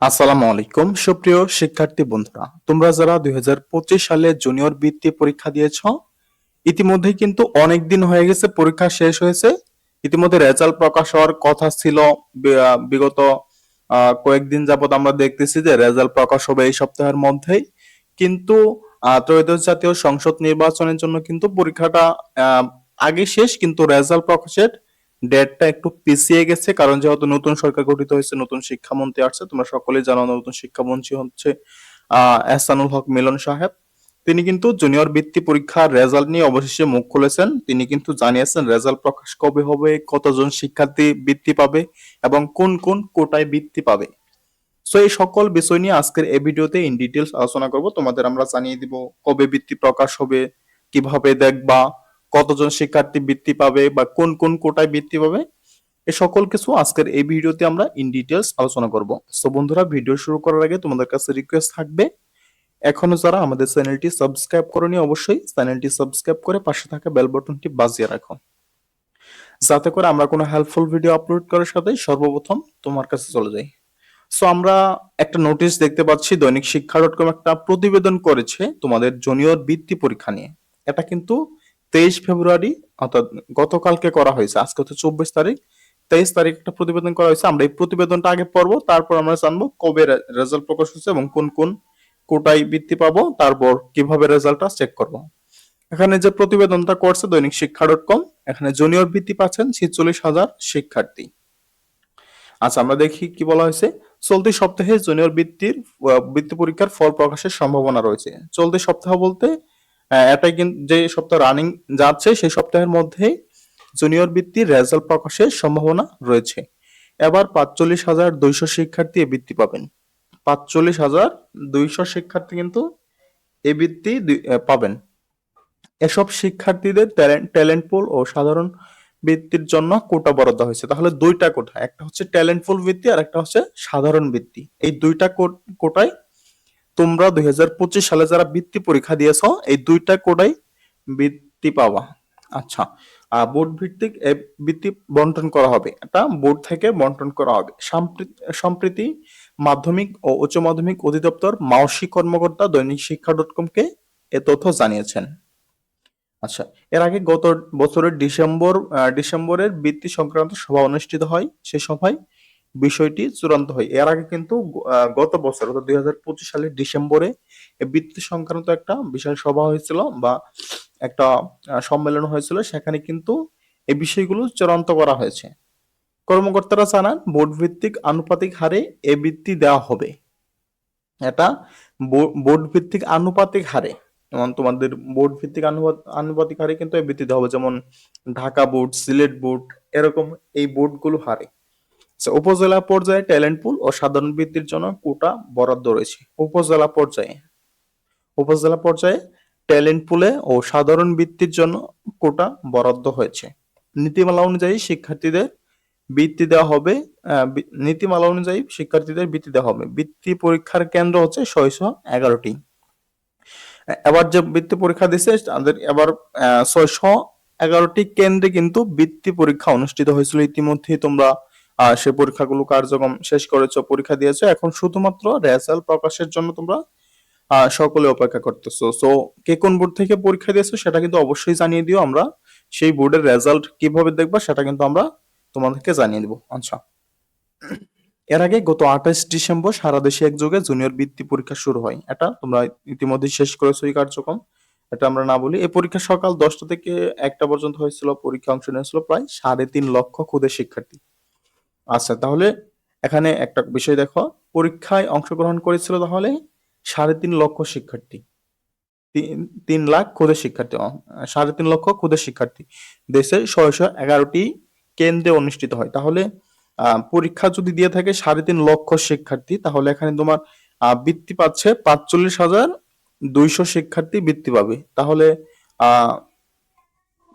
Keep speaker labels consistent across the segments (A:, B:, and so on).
A: আসসালামু আলাইকুম সুপ্রিয় শিক্ষার্থী বন্ধুরা, তোমরা যারা 2025 সালে জুনিয়র বৃত্তি পরীক্ষা দিয়েছ, ইতিমধ্যে কিন্তু অনেক দিন হয়ে গেছে, পরীক্ষা শেষ হয়েছে। ইতিমধ্যে রেজাল্ট প্রকাশ হওয়ার কথা ছিল। বিগত কয়েকদিন যাবত আমরা দেখতেছি যে রেজাল্ট প্রকাশ হবে এই সপ্তাহের মধ্যেই। কিন্তু ত্রয়োদশ জাতীয় সংসদ নির্বাচনের জন্য কিন্তু পরীক্ষাটা আহ, আগে শেষ, কিন্তু রেজাল্ট প্রকাশের ডেটটা একটু পিছিয়ে গেছে, কারণ যেহেতু নতুন সরকার গঠিত হয়েছে, নতুন শিক্ষামন্ত্রী আসছে। তোমরা সকলেই জানো নতুন শিক্ষামন্ত্রী হচ্ছে এহসানুল হক মিলন সাহেব। তিনি কিন্তু জুনিয়র বৃত্তি পরীক্ষার রেজাল্ট নিয়ে অবশেষে মুখ খুলেছেন। তিনি কিন্তু জানিয়েছেন রেজাল্ট প্রকাশ কবে হবে, কতজন শিক্ষার্থী বৃত্তি পাবে এবং কোন কোন কোটায় বৃত্তি পাবে। সো এই সকল বিষয় নিয়ে আজকের এই ভিডিওতে ইন ডিটেলস আলোচনা করব। তোমাদের আমরা জানিয়ে দিব কবে বৃত্তি প্রকাশ হবে, কিভাবে দেখবা, কতজন শিক্ষার্থী বৃত্তি পাবে বা কোন কোন কোটায় বৃত্তি পাবে। এই সকল কিছু আজকের এই ভিডিওতে আমরা ইন ডিটেলস আলোচনা করব। সো বন্ধুরা, ভিডিও শুরু করার আগে তোমাদের কাছে রিকোয়েস্ট থাকবে, এখনো যারা আমাদের চ্যানেলটি সাবস্ক্রাইব করোনি অবশ্যই চ্যানেলটি সাবস্ক্রাইব করে পাশে থাকা বেল বাটনটি বাজিয়ে রাখো, যাতে করে আমরা কোনো হেল্পফুল ভিডিও আপলোড করার সাথে সর্বপ্রথম তোমার কাছে চলে যাই। সো আমরা একটা নোটিশ দেখতে পাচ্ছি, দৈনিক শিক্ষা ডট কম একটা প্রতিবেদন করেছে তোমাদের জুনিয়র বৃত্তি পরীক্ষা নিয়ে। এটা কিন্তু 23 ফেব্রুয়ারি, অর্থাৎ গতকালকে করা হয়েছে। আজকে হচ্ছে 24 তারিখ, 23 তারিখ একটা প্রতিবেদন করা হয়েছে। আমরা এই প্রতিবেদনটা আগে পড়বো, তারপর আমরা জানবো কবে রেজাল্ট প্রকাশ হচ্ছে এবং কোন কোন কোটায় বৃত্তি পাবো, তারপর কিভাবে রেজাল্টটা চেক করবো। এখানে যে প্রতিবেদনটা করছে দৈনিক শিক্ষা ডট কম, এখানে জুনিয়র বৃত্তি পাচ্ছেন 46,000 শিক্ষার্থী। আচ্ছা, আমরা দেখি কি বলা হয়েছে। চলতি সপ্তাহে জুনিয়র বৃত্তি পরীক্ষার ফল প্রকাশের সম্ভাবনা রয়েছে। চলতি সপ্তাহ বলতে এটাই কিন্তু যে সপ্তাহ রানিং যাচ্ছে সেই সপ্তাহের মধ্যেই জুনিয়র বৃত্তির রেজাল্ট প্রকাশের সম্ভাবনা রয়েছে। এবার 45,200 শিক্ষার্থী এ বৃত্তি পাবেন। 45,200 শিক্ষার্থী কিন্তু এ বৃত্তি পাবেন। এসব শিক্ষার্থীদের ট্যালেন্ট পুল ও সাধারণ বৃত্তির জন্য কোটা বরাদ্দ হয়েছে। তাহলে দুইটা কোটা, একটা হচ্ছে ট্যালেন্ট পুল বৃত্তি আর একটা হচ্ছে সাধারণ বৃত্তি। এই দুইটা কোটায় তোমরা 2025 সালে যারা বৃত্তি পরীক্ষা দিয়েছো, এই দুইটা কোটায় বৃত্তি পাওয়া। আচ্ছা, বোর্ড ভিত্তিক বৃত্তি বন্টন করা হবে। এটা বোর্ড থেকে বন্টন করা হবে। সম্প্রতি মাধ্যমিক ও উচ্চ মাধ্যমিক অধিদপ্তর মাওসী কর্মকর্তা দৈনিক শিক্ষা ডট কম কে এ তথ্য জানিয়েছেন। আচ্ছা, এর আগে গত বছরের ডিসেম্বরের বৃত্তি সংক্রান্ত সভা অনুষ্ঠিত হয়। সে সভায় বিষয়টি চূড়ান্ত হয়। এর আগে কিন্তু গত বছর অর্থাৎ 2025 সালের ডিসেম্বরে এই বৃত্তি সংক্রান্ত একটা বিশাল সভা হয়েছিল বা একটা সম্মেলন হয়েছিল। সেখানে কিন্তু এই বিষয়গুলো চূড়ান্ত করা হয়েছে। কর্মকর্তারা জানান বোর্ড ভিত্তিক আনুপাতিক হারে এ বৃত্তি দেওয়া হবে। এটা বোর্ড ভিত্তিক আনুপাতিক হারে, যেমন তোমাদের বোর্ড ভিত্তিক আনুপাতিক হারে কিন্তু এই বৃত্তি দেওয়া হবে, যেমন ঢাকা বোর্ড, সিলেট বোর্ড, এরকম এই বোর্ডগুলো হারে। উপজেলা পর্যায়ে ট্যালেন্ট পুল ও সাধারণ বৃত্তির জন্য কোটা বরাদ্দ রয়েছে। উপজেলা পর্যায়ে ট্যালেন্ট পুলে ও সাধারণ বৃত্তির জন্য কোটা বরাদ্দ হয়েছে। নীতিমালা অনুযায়ী শিক্ষার্থীদের বৃত্তি দেওয়া হবে। নীতিমালা অনুযায়ী শিক্ষার্থীদের বৃত্তি দেওয়া হবে। বৃত্তি পরীক্ষার কেন্দ্র হচ্ছে 611টি। এবার যে বৃত্তি পরীক্ষা দিছে তাদের এবার 611টি কেন্দ্রে কিন্তু বৃত্তি পরীক্ষা অনুষ্ঠিত হয়েছিল। ইতিমধ্যেই তোমরা সে পরীক্ষাগুলো কার্যক্রম শেষ করেছো, পরীক্ষা দিয়েছো। এখন শুধুমাত্র রেজাল্ট প্রকাশের জন্য তোমরা সকলে অপেক্ষা করতেছো। সো কে কোন বোর্ড থেকে পরীক্ষা দিয়েছো সেটা কিন্তু অবশ্যই জানিয়ে দিও। আমরা সেই বোর্ডের রেজাল্ট কিভাবে দেখবা সেটা কিন্তু আমরা তোমাদেরকে জানিয়ে দিব। আচ্ছা, এর আগে গত 28 ডিসেম্বর সারা দেশে একযোগে জুনিয়র বৃত্তি পরীক্ষা শুরু হয়। এটা তোমরা ইতিমধ্যে শেষ করেছো এই কার্যক্রম, এটা আমরা না বলি। এই পরীক্ষা সকাল 10টা থেকে 1টা পর্যন্ত হয়েছিল। পরীক্ষা অংশ নিয়েছিল প্রায় 3.5 লক্ষ ক্ষুদে শিক্ষার্থী। আচ্ছা, তাহলে এখানে একটা বিষয় দেখো, পরীক্ষায় অংশগ্রহণ করেছিল তাহলে 3.5 লক্ষ শিক্ষার্থী, 3 লাখ ক্ষুদে শিক্ষার্থী, 3.5 লক্ষ ক্ষুদে শিক্ষার্থী দেশের 611টি কেন্দ্রে অনুষ্ঠিত হয়। তাহলে পরীক্ষা যদি দিয়ে থাকে 3.5 লক্ষ শিক্ষার্থী, তাহলে এখানে তোমার বৃত্তি পাচ্ছে 45,200 শিক্ষার্থী বৃত্তি পাবে। তাহলে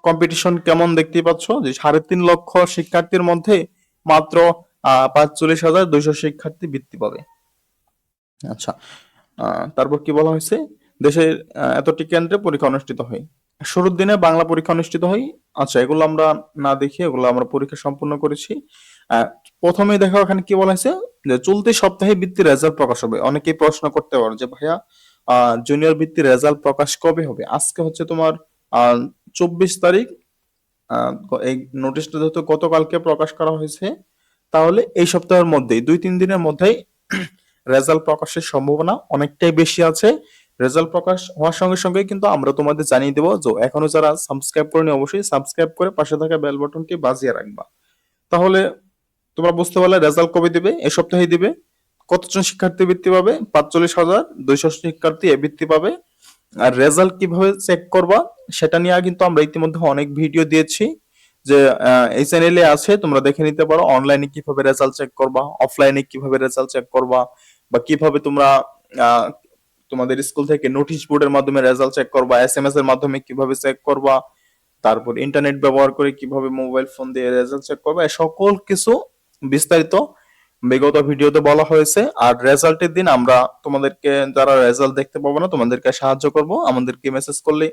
A: কম্পিটিশন কেমন দেখতেই পাচ্ছ যে 3.5 লক্ষ শিক্ষার্থীর মধ্যে মাত্র 45,200 শিক্ষার্থী বৃত্তি পাবে। আচ্ছা, তারপর কি বলা হয়েছে, দেশের এতটি কেন্দ্রে পরীক্ষা অনুষ্ঠিত হয়। শুরুর দিনে বাংলা পরীক্ষা অনুষ্ঠিত হয়। আচ্ছা, এগুলো আমরা না দেখি, এগুলো আমরা পরীক্ষা সম্পূর্ণ করেছি। আহ, প্রথমে দেখো এখানে কি বলা হয়েছে যে চলতি সপ্তাহে বৃত্তির রেজাল্ট প্রকাশ হবে। অনেকেই প্রশ্ন করতে পারো যে ভাইয়া জুনিয়র বৃত্তির রেজাল্ট প্রকাশ কবে হবে? আজকে হচ্ছে তোমার 24 তারিখ। এই নোটিশটা যেহেতু গতকালকে প্রকাশ করা হয়েছে, তাহলে এই সপ্তাহের মধ্যেই 2-3 দিনের মধ্যেই রেজাল্ট প্রকাশের সম্ভাবনা অনেকটাই বেশি আছে। রেজাল্ট প্রকাশ হওয়ার সঙ্গে সঙ্গে কিন্তু আমরা তোমাদের জানিয়ে দেবো। যে এখনো যারা সাবস্ক্রাইব করেনি অবশ্যই সাবস্ক্রাইব করে পাশে থাকা বেল বাটনটি বাজিয়ে রাখবা। তাহলে তোমরা বুঝতে পারলে রেজাল্ট কবে দিবে? এই সপ্তাহে দিবে। কতজন শিক্ষার্থী বৃত্তি পাবে? 45,200 শিক্ষার্থী এ বৃত্তি পাবে। আর রেজাল্ট কিভাবে চেক করবা সেটা নিয়ে কিন্তু আমরা ইতিমধ্যে অনেক ভিডিও দিয়েছি, যে এই চ্যানেলে আছে, তোমরা দেখে নিতে পারো। অনলাইনে কিভাবে রেজাল্ট চেক করবা, অফলাইনে কিভাবে রেজাল্ট চেক করবা, বা কিভাবে তোমরা আহ, তোমাদের স্কুল থেকে নোটিশ বোর্ডের মাধ্যমে রেজাল্ট চেক করবা, SMS এর মাধ্যমে কিভাবে চেক করবা, তারপর ইন্টারনেট ব্যবহার করে কিভাবে মোবাইল ফোন দিয়ে রেজাল্ট চেক করবা, এই সকল কিছু বিস্তারিত বিগত ভিডিওতে বলা হয়েছে। আর রেজাল্টের দিন আমরা তোমাদেরকে, যারা রেজাল্ট দেখতে পাবো না, তোমাদেরকে সাহায্য করব। আমাদেরকে মেসেজ করলে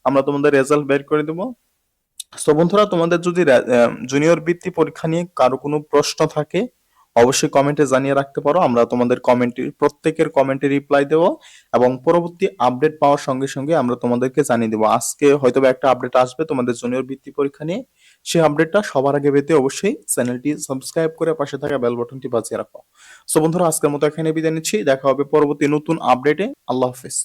A: আমরা তোমাদের রেজাল্ট বের করে দেবো। তো বন্ধুরা, তোমাদের যদি জুনিয়র বৃত্তি পরীক্ষা নিয়ে কারো কোনো প্রশ্ন থাকে অবশ্যই কমেন্টে জানিয়ে রাখতে পারো। আমরা তোমাদের প্রত্যেকের কমেন্টে রিপ্লাই দেব, এবং পরবর্তী আপডেট পাওয়ার সঙ্গে সঙ্গে আমরা তোমাদেরকে জানিয়ে দেবো। আজকে হয়তো একটা আপডেট আসবে তোমাদের জুনিয়র বৃত্তি পরীক্ষা নিয়ে। সেই আপডেটটা সবার আগে পেতে অবশ্যই চ্যানেলটি সাবস্ক্রাইব করে পাশে থাকা বেল বাটনটি বাজিয়ে রাখো। সো বন্ধুরা, আজকের মতো এখানে বিদায় নিচ্ছি। দেখা হবে পরবর্তী নতুন আপডেটে। আল্লাহ হাফেজ।